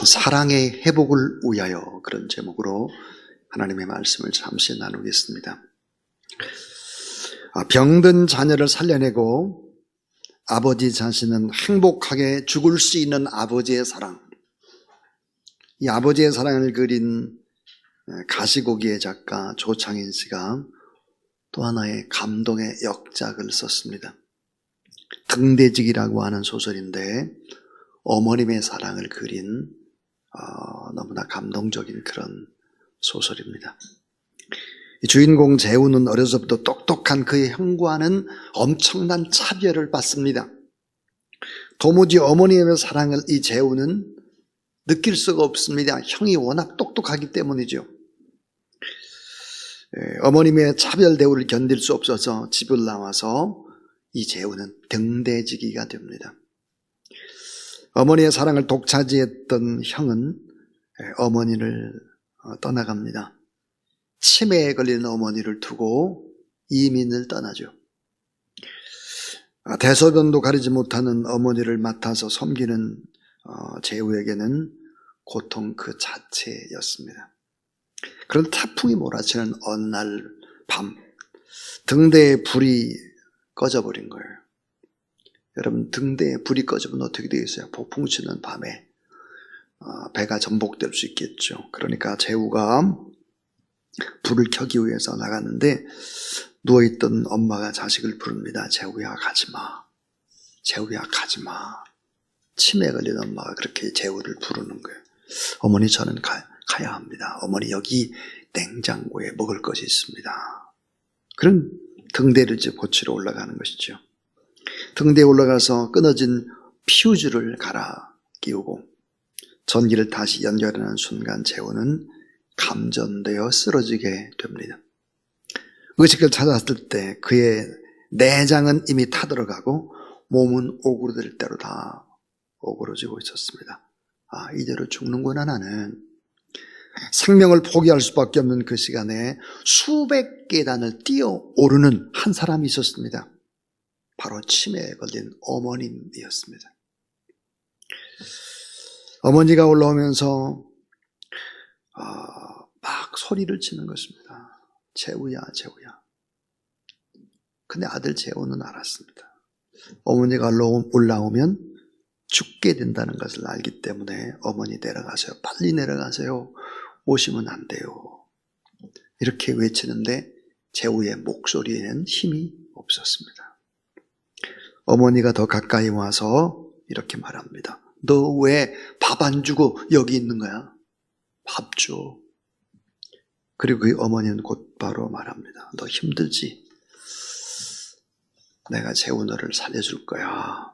사랑의 회복을 위하여, 그런 제목으로 하나님의 말씀을 잠시 나누겠습니다. 병든 자녀를 살려내고 아버지 자신은 행복하게 죽을 수 있는 아버지의 사랑, 이 아버지의 사랑을 그린 가시고기의 작가 조창인 씨가 또 하나의 감동의 역작을 썼습니다. 등대직이라고 하는 소설인데 어머님의 사랑을 그린 너무나 감동적인 그런 소설입니다. 이 주인공 재우는 어려서부터 똑똑한 그의 형과는 엄청난 차별을 받습니다. 도무지 어머니의 사랑을 이 재우는 느낄 수가 없습니다. 형이 워낙 똑똑하기 때문이죠. 어머님의 차별 대우를 견딜 수 없어서 집을 나와서 이 재우는 등대지기가 됩니다. 어머니의 사랑을 독차지했던 형은 어머니를 떠나갑니다. 치매에 걸린 어머니를 두고 이민을 떠나죠. 대소변도 가리지 못하는 어머니를 맡아서 섬기는 재우에게는 고통 그 자체였습니다. 그런 태풍이 몰아치는 어느 날 밤, 등대에 불이 꺼져버린 거예요. 여러분, 등대에 불이 꺼지면 어떻게 되겠어요? 폭풍 치는 밤에 배가 전복될 수 있겠죠. 그러니까 재우가 불을 켜기 위해서 나갔는데 누워있던 엄마가 자식을 부릅니다. 재우야, 가지마. 재우야, 가지마. 치매에 걸린 엄마가 그렇게 재우를 부르는 거예요. 어머니, 저는 가야 합니다. 어머니, 여기 냉장고에 먹을 것이 있습니다. 그런 등대를 고치러 올라가는 것이죠. 등대에 올라가서 끊어진 퓨즈를 갈아 끼우고 전기를 다시 연결하는 순간 재우는 감전되어 쓰러지게 됩니다. 의식을 찾았을 때 그의 내장은 이미 타들어가고 몸은 오그러들 대로 다 오그러지고 있었습니다. 이대로 죽는구나 나는. 생명을 포기할 수밖에 없는 그 시간에 수백 계단을 뛰어오르는 한 사람이 있었습니다. 바로 치매에 걸린 어머님이었습니다. 어머니가 올라오면서 막 소리를 치는 것입니다. 재우야, 재우야. 근데 아들 재우는 알았습니다. 어머니가 올라오면 죽게 된다는 것을 알기 때문에 어머니 내려가세요. 빨리 내려가세요. 오시면 안 돼요. 이렇게 외치는데 재우의 목소리에는 힘이 없었습니다. 어머니가 더 가까이 와서 이렇게 말합니다. 너 왜 밥 안 주고 여기 있는 거야? 밥 줘. 그리고 그 어머니는 곧바로 말합니다. 너 힘들지? 내가 재우 너를 살려줄 거야.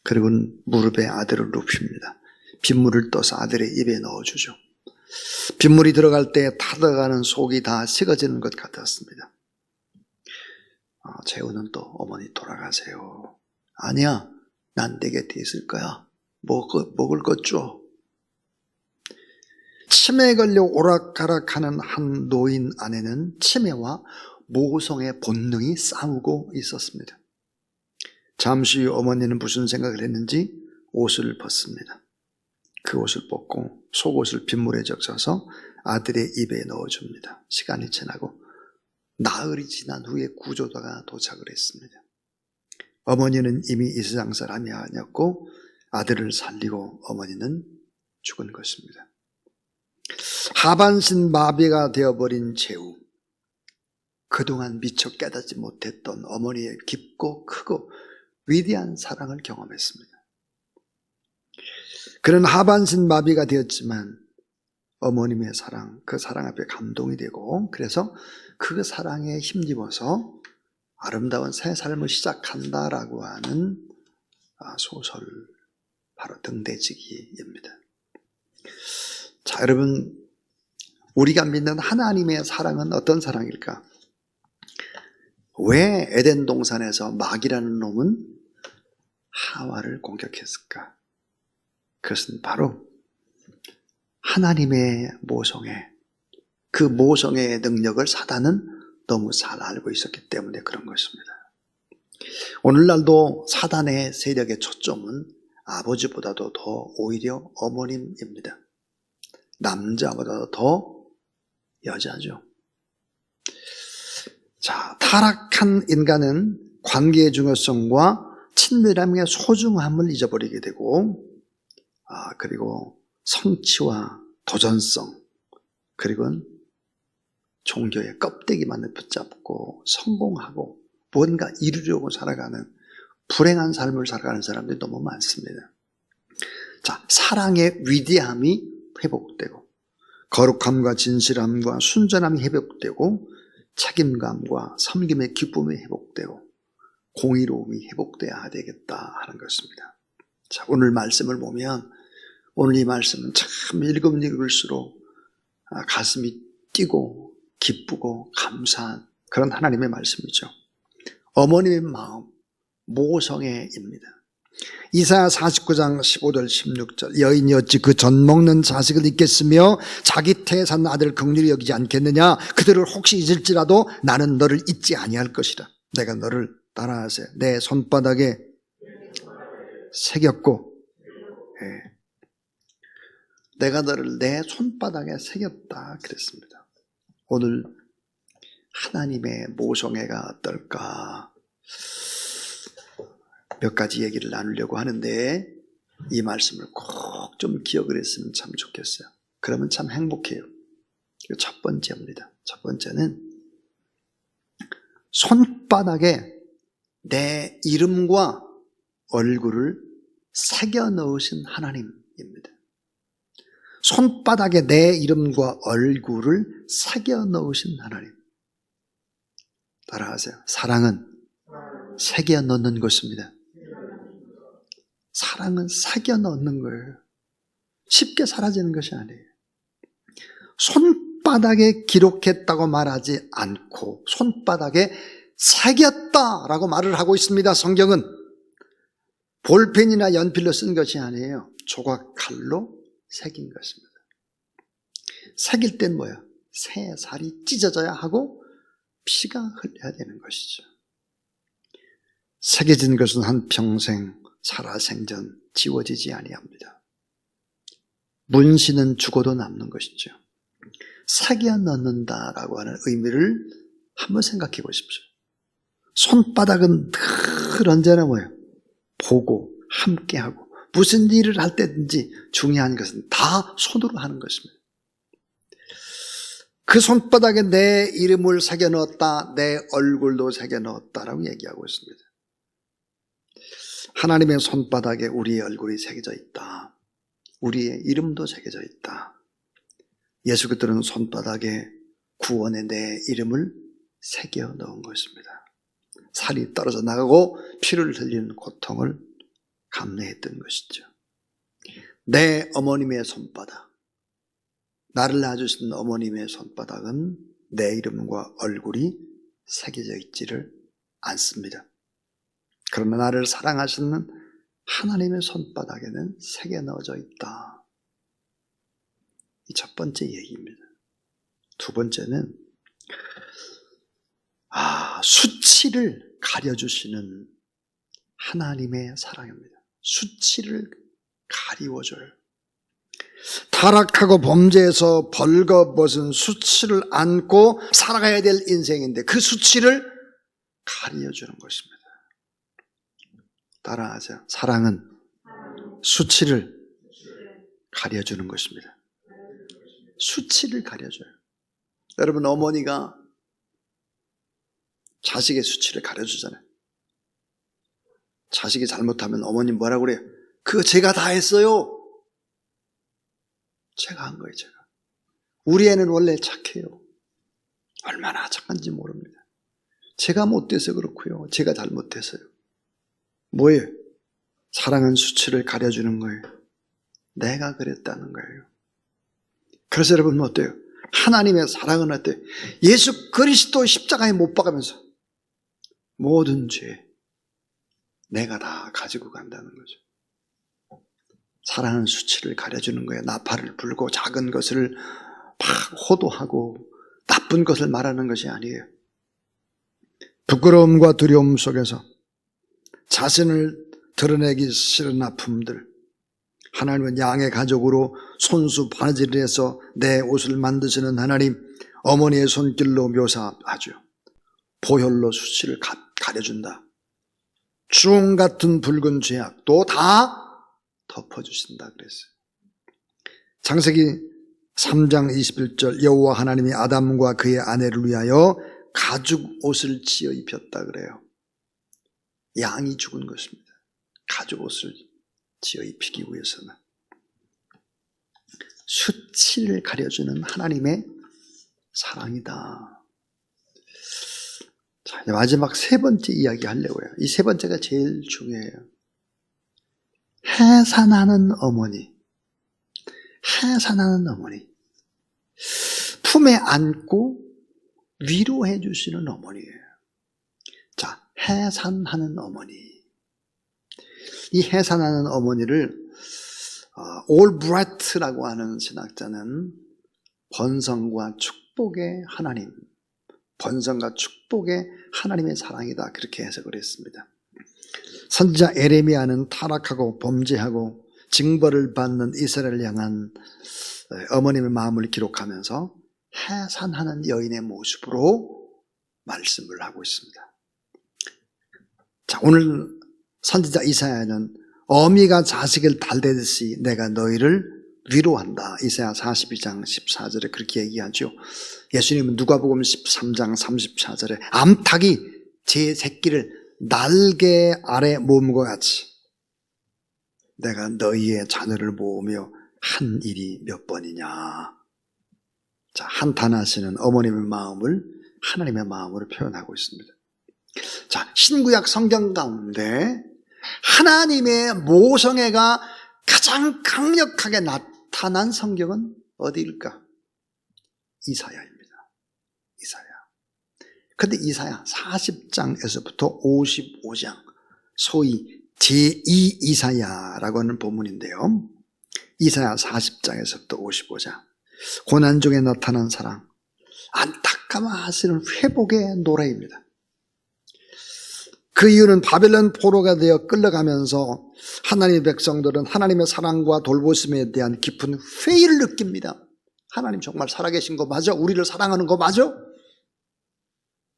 그리고 무릎에 아들을 눕힙니다. 빗물을 떠서 아들의 입에 넣어주죠. 빗물이 들어갈 때 타들어가는 속이 다 식어지는 것 같았습니다. 재우는 또 어머니 돌아가세요. 아니야, 난 내 곁에 있을 거야. 먹을 것 줘. 치매에 걸려 오락가락하는 한 노인 안에는 치매와 모성의 본능이 싸우고 있었습니다. 잠시 후 어머니는 무슨 생각을 했는지 옷을 벗습니다. 그 옷을 벗고 속옷을 빗물에 적셔서 아들의 입에 넣어줍니다. 시간이 지나고 나흘이 지난 후에 구조대가 도착을 했습니다. 어머니는 이미 이 세상 사람이 아니었고 아들을 살리고 어머니는 죽은 것입니다. 하반신 마비가 되어버린 재우, 그동안 미처 깨닫지 못했던 어머니의 깊고 크고 위대한 사랑을 경험했습니다. 그는 하반신 마비가 되었지만 어머님의 사랑, 그 사랑 앞에 감동이 되고 그래서 그 사랑에 힘입어서 아름다운 새 삶을 시작한다라고 하는 소설, 바로 등대지기입니다. 자, 여러분, 우리가 믿는 하나님의 사랑은 어떤 사랑일까? 왜 에덴 동산에서 마귀라는 놈은 하와를 공격했을까? 그것은 바로 하나님의 모성애, 그 모성애의 능력을 사단은 너무 잘 알고 있었기 때문에 그런 것입니다. 오늘날도 사단의 세력의 초점은 아버지보다도 더 오히려 어머님입니다. 남자보다도 더 여자죠. 자, 타락한 인간은 관계의 중요성과 친밀함의 소중함을 잊어버리게 되고, 그리고 성취와 도전성, 그리고 종교의 껍데기만을 붙잡고 성공하고 뭔가 이루려고 살아가는 불행한 삶을 살아가는 사람들이 너무 많습니다. 자, 사랑의 위대함이 회복되고, 거룩함과 진실함과 순전함이 회복되고, 책임감과 섬김의 기쁨이 회복되고, 공의로움이 회복돼야 되겠다 하는 것입니다. 자, 오늘 말씀을 보면, 오늘 이 말씀은 참 읽으면 읽을수록 가슴이 뛰고 기쁘고 감사한 그런 하나님의 말씀이죠. 어머님의 마음, 모성애입니다. 이사야 49장 15절 16절 여인이 어찌 그 젖 먹는 자식을 잊겠으며 자기 태에 산 아들을 긍휼히 여기지 않겠느냐. 그들을 혹시 잊을지라도 나는 너를 잊지 아니할 것이라. 내가 너를 따라하세 내 손바닥에 새겼고, 내가 너를 내 손바닥에 새겼다 그랬습니다. 오늘 하나님의 모성애가 어떨까 몇 가지 얘기를 나누려고 하는데, 이 말씀을 꼭 좀 기억을 했으면 참 좋겠어요. 그러면 참 행복해요. 첫 번째입니다. 첫 번째는 손바닥에 내 이름과 얼굴을 새겨 넣으신 하나님입니다. 손바닥에 내 이름과 얼굴을 새겨 넣으신 하나님. 따라하세요. 사랑은 새겨 넣는 것입니다. 사랑은 새겨 넣는 거예요. 쉽게 사라지는 것이 아니에요. 손바닥에 기록했다고 말하지 않고 손바닥에 새겼다라고 말을 하고 있습니다. 성경은 볼펜이나 연필로 쓴 것이 아니에요. 조각칼로 새긴 것입니다. 새길 땐 뭐예요? 새살이 찢어져야 하고 피가 흘려야 되는 것이죠. 새겨진 것은 한평생 살아생전 지워지지 아니합니다. 문신은 죽어도 남는 것이죠. 새겨 넣는다라고 하는 의미를 한번 생각해 보십시오. 손바닥은 늘 언제나 뭐예요? 보고 함께하고 무슨 일을 할 때든지 중요한 것은 다 손으로 하는 것입니다. 그 손바닥에 내 이름을 새겨 넣었다, 내 얼굴도 새겨 넣었다라고 얘기하고 있습니다. 하나님의 손바닥에 우리의 얼굴이 새겨져 있다. 우리의 이름도 새겨져 있다. 예수 그리스도는 손바닥에 구원의 내 이름을 새겨 넣은 것입니다. 살이 떨어져 나가고 피를 흘리는 고통을 감내했던 것이죠. 내 어머님의 손바닥, 나를 낳아주신 어머님의 손바닥은 내 이름과 얼굴이 새겨져 있지를 않습니다. 그러나 나를 사랑하시는 하나님의 손바닥에는 새겨 넣어져 있다. 이 첫 번째 얘기입니다. 두 번째는 수치를 가려주시는 하나님의 사랑입니다. 수치를 가리워줘요. 타락하고 범죄에서 벌거벗은 수치를 안고 살아가야 될 인생인데 그 수치를 가려주는 것입니다. 따라하세요. 사랑은 수치를 가려주는 것입니다. 수치를 가려줘요. 여러분, 어머니가 자식의 수치를 가려주잖아요. 자식이 잘못하면 어머니 뭐라고 그래요? 그거 제가 다 했어요. 제가 한 거예요, 제가. 우리 애는 원래 착해요. 얼마나 착한지 모릅니다. 제가 못돼서 그렇고요. 제가 잘못해서요. 뭐예요? 사랑은 수치를 가려주는 거예요. 내가 그랬다는 거예요. 그래서 여러분 어때요? 하나님의 사랑은 어때요? 예수 그리스도 십자가에 못 박으면서 모든 죄 내가 다 가지고 간다는 거죠. 사랑은 수치를 가려주는 거예요. 나팔을 불고 작은 것을 막 호도하고 나쁜 것을 말하는 것이 아니에요. 부끄러움과 두려움 속에서 자신을 드러내기 싫은 아픔들, 하나님은 양의 가족으로 손수 바느질을 해서 내 옷을 만드시는 하나님, 어머니의 손길로 묘사하죠. 보혈로 수치를 가려준다. 주홍 같은 붉은 죄악도 다 덮어주신다 그랬어요. 창세기 3장 21절, 여호와 하나님이 아담과 그의 아내를 위하여 가죽 옷을 지어 입혔다 그래요. 양이 죽은 것입니다. 가죽 옷을 지어 입히기 위해서는. 수치를 가려주는 하나님의 사랑이다. 자, 이제 마지막 세 번째 이야기 하려고요. 이 세 번째가 제일 중요해요. 해산하는 어머니. 해산하는 어머니. 품에 안고 위로해 주시는 어머니예요. 자, 해산하는 어머니. 이 해산하는 어머니를 올브라이트라고 하는 신학자는 번성과 축복의 하나님, 번성과 축복의 하나님의 사랑이다 그렇게 해석을 했습니다. 선지자 에레미야는 타락하고 범죄하고 징벌을 받는 이스라엘을 향한 어머님의 마음을 기록하면서 해산하는 여인의 모습으로 말씀을 하고 있습니다. 자, 오늘 선지자 이사야는 어미가 자식을 달래듯이 내가 너희를 위로한다. 이사야 42장 14절에 그렇게 얘기하죠. 예수님은 누가복음 13장 34절에 암탉이 제 새끼를 날개 아래 모은 것 같이 내가 너희의 자녀를 모으며 한 일이 몇 번이냐. 자, 한탄하시는 어머님의 마음을 하나님의 마음으로 표현하고 있습니다. 자, 신구약 성경 가운데 하나님의 모성애가 가장 강력하게 나타난 성경은 어디일까? 이사야입니다. 이사야. 근데 이사야 40장에서부터 55장, 소위 제2 이사야라고 하는 본문인데요. 이사야 40장에서부터 55장. 고난 중에 나타난 사랑, 안타까워하시는 회복의 노래입니다. 그 이유는 바벨론 포로가 되어 끌려가면서 하나님의 백성들은 하나님의 사랑과 돌보심에 대한 깊은 회의를 느낍니다. 하나님 정말 살아계신 거 맞아? 우리를 사랑하는 거 맞아?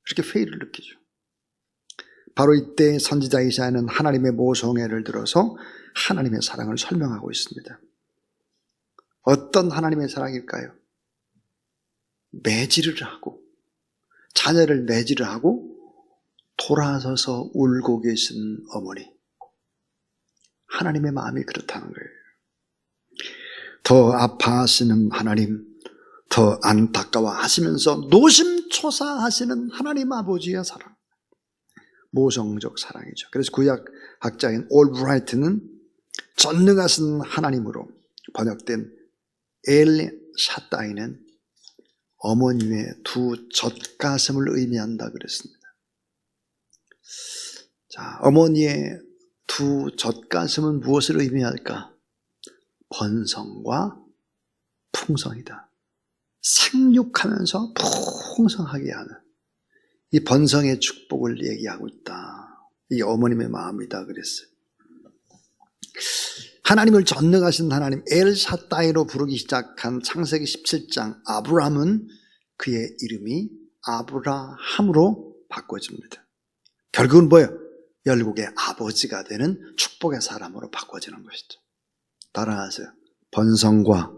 그렇게 회의를 느끼죠. 바로 이때 선지자 이사야는 하나님의 모성애를 들어서 하나님의 사랑을 설명하고 있습니다. 어떤 하나님의 사랑일까요? 매질을 하고 자녀를 매질을 하고 돌아서서 울고 계신 어머니. 하나님의 마음이 그렇다는 거예요. 더 아파하시는 하나님, 더 안타까워하시면서 노심초사하시는 하나님 아버지의 사랑. 모성적 사랑이죠. 그래서 구약학자인 올브라이트는 전능하신 하나님으로 번역된 엘 샤다이는 어머님의 두 젖가슴을 의미한다 그랬습니다. 자, 어머니의 두 젖가슴은 무엇을 의미할까? 번성과 풍성이다. 생육하면서 풍성하게 하는 이 번성의 축복을 얘기하고 있다. 이게 어머님의 마음이다 그랬어요. 하나님을 전능하신 하나님 엘샤다이로 부르기 시작한 창세기 17장 아브라함은 그의 이름이 아브라함으로 바꿔집니다. 결국은 뭐예요? 열국의 아버지가 되는 축복의 사람으로 바꿔지는 것이죠. 따라하세요. 번성과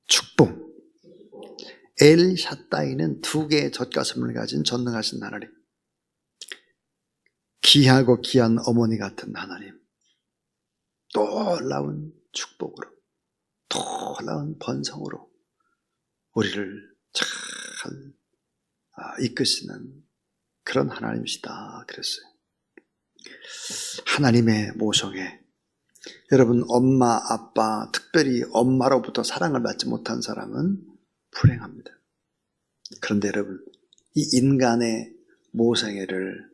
축복. 엘샤다이는 두 개의 젖가슴을 가진 전능하신 하나님. 귀하고 귀한 어머니 같은 하나님. 놀라운 축복으로, 놀라운 번성으로 우리를 잘 이끄시는 그런 하나님이시다 그랬어요. 하나님의 모성애. 여러분, 엄마, 아빠, 특별히 엄마로부터 사랑을 받지 못한 사람은 불행합니다. 그런데 여러분, 이 인간의 모성애를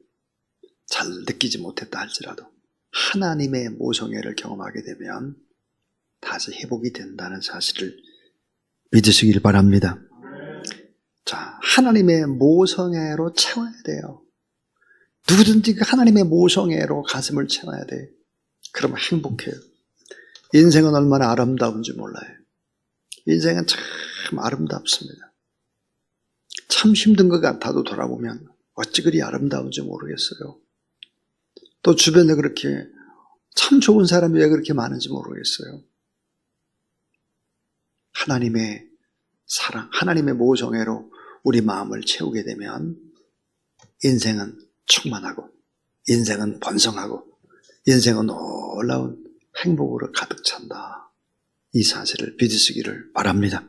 잘 느끼지 못했다 할지라도 하나님의 모성애를 경험하게 되면 다시 회복이 된다는 사실을 믿으시길 바랍니다. 자, 하나님의 모성애로 채워야 돼요. 누구든지 그 하나님의 모성애로 가슴을 채워야 돼. 그러면 행복해요. 인생은 얼마나 아름다운지 몰라요. 인생은 참 아름답습니다. 참 힘든 것 같아도 돌아보면 어찌 그리 아름다운지 모르겠어요. 또 주변에 그렇게 참 좋은 사람이 왜 그렇게 많은지 모르겠어요. 하나님의 사랑, 하나님의 모성애로 우리 마음을 채우게 되면 인생은 충만하고 인생은 번성하고 인생은 놀라운 행복으로 가득 찬다. 이 사실을 믿으시기를 바랍니다.